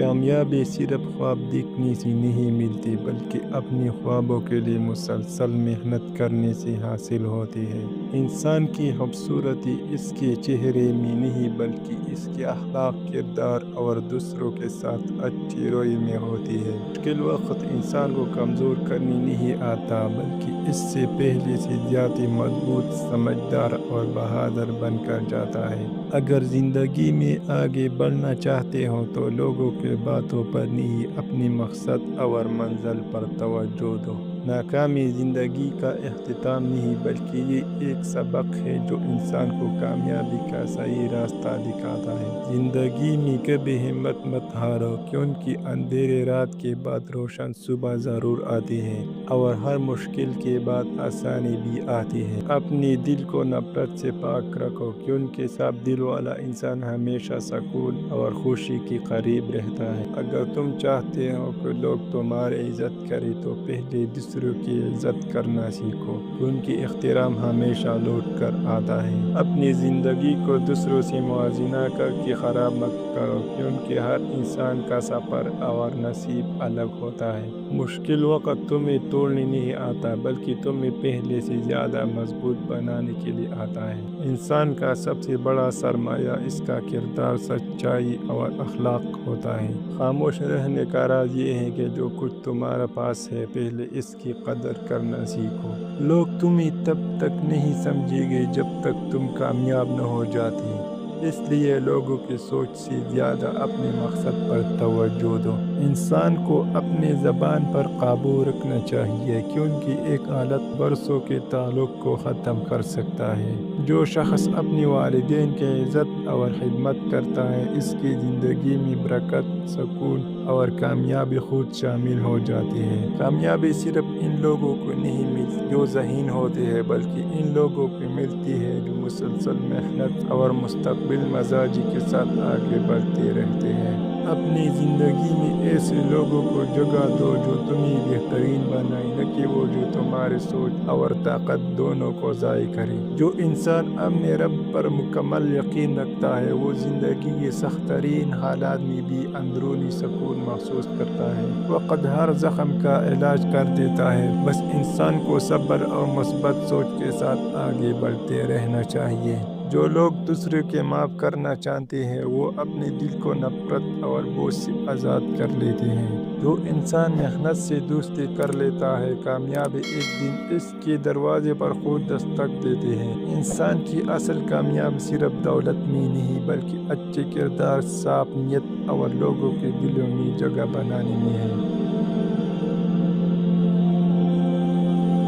کامیابی صرف خواب دیکھنے سے نہیں ملتی بلکہ اپنے خوابوں کے لیے مسلسل محنت کرنے سے حاصل ہوتی ہے۔ انسان کی خوبصورتی اس کے چہرے میں نہیں بلکہ اس کے اخلاق، کردار اور دوسروں کے ساتھ اچھی روی میں ہوتی ہے۔ مشکل وقت انسان کو کمزور کرنے نہیں آتا بلکہ اس سے پہلے سے زیادہ مضبوط، سمجھدار اور بہادر بن کر جاتا ہے۔ اگر زندگی میں آگے بڑھنا چاہتے ہو تو لوگوں کی باتوں پر نہیں، اپنے مقصد اور منزل پر توجہ دو۔ ناکامی زندگی کا اختتام نہیں بلکہ یہ ایک سبق ہے جو انسان کو کامیابی کا صحیح راستہ دکھاتا ہے۔ زندگی میں کبھی ہمت مت ہارو کیونکہ اندھیرے رات کے بعد روشن صبح ضرور آتی ہے اور ہر مشکل کے بعد آسانی بھی آتی ہے۔ اپنے دل کو نفرت سے پاک رکھو کیونکہ صاف دل والا انسان ہمیشہ سکون اور خوشی کے قریب رہتا ہے۔ اگر تم چاہتے ہو کہ لوگ تمہاری عزت کریں تو پہلے دوسروں کی عزت کرنا سیکھو کیونکہ احترام ہمیشہ لوٹ کر آتا ہے۔ اپنی زندگی کو دوسروں سے موازنہ کر کے خراب مت کرو کیونکہ ہر انسان کا سفر اور نصیب الگ ہوتا ہے۔ مشکل وقت تمہیں توڑنے نہیں آتا بلکہ تمہیں پہلے سے زیادہ مضبوط بنانے کے لیے آتا ہے۔ انسان کا سب سے بڑا سرمایہ اس کا کردار، سچائی اور اخلاق ہوتا ہے۔ خاموش رہنے کا راز یہ ہے کہ جو کچھ تمہارے پاس ہے پہلے اس کی قدر کرنا سیکھو۔ لوگ تمہیں تب تک نہیں سمجھیں گے جب تک تم کامیاب نہ ہو جاتے، اس لیے لوگوں کی سوچ سے زیادہ اپنے مقصد پر توجہ دو۔ انسان کو اپنی زبان پر قابو رکھنا چاہیے کیونکہ ایک غلط برسوں کے تعلق کو ختم کر سکتا ہے۔ جو شخص اپنے والدین کی عزت اور خدمت کرتا ہے اس کی زندگی میں برکت، سکون اور کامیابی خود شامل ہو جاتی ہے۔ کامیابی صرف ان لوگوں کو نہیں ملتی جو ذہین ہوتے ہیں بلکہ ان لوگوں کو ملتی ہے جو مسلسل محنت اور مستقبل مزاجی کے ساتھ آگے بڑھتے رہتے ہیں۔ اپنی زندگی میں ایسے لوگوں کو جگہ دو جو تمہیں بہترین بنائیں، نہ کہ وہ جو تمہاری سوچ اور طاقت دونوں کو ضائع کرے۔ جو انسان اپنے رب پر مکمل یقین رکھتا ہے وہ زندگی کے سخت ترین حالات میں بھی اندرونی سکون محسوس کرتا ہے۔ وقت ہر زخم کا علاج کر دیتا ہے، بس انسان کو صبر اور مثبت سوچ کے ساتھ آگے بڑھتے رہنا چاہیے۔ جو لوگ دوسروں کے معاف کرنا چاہتے ہیں وہ اپنے دل کو نفرت اور بوجھ سے آزاد کر لیتے ہیں۔ جو انسان محنت سے دوستی کر لیتا ہے کامیابی ایک دن اس کے دروازے پر خود دستک دیتے ہیں۔ انسان کی اصل کامیابی صرف دولت میں نہیں بلکہ اچھے کردار، صاف نیت اور لوگوں کے دلوں میں جگہ بنانے میں ہے۔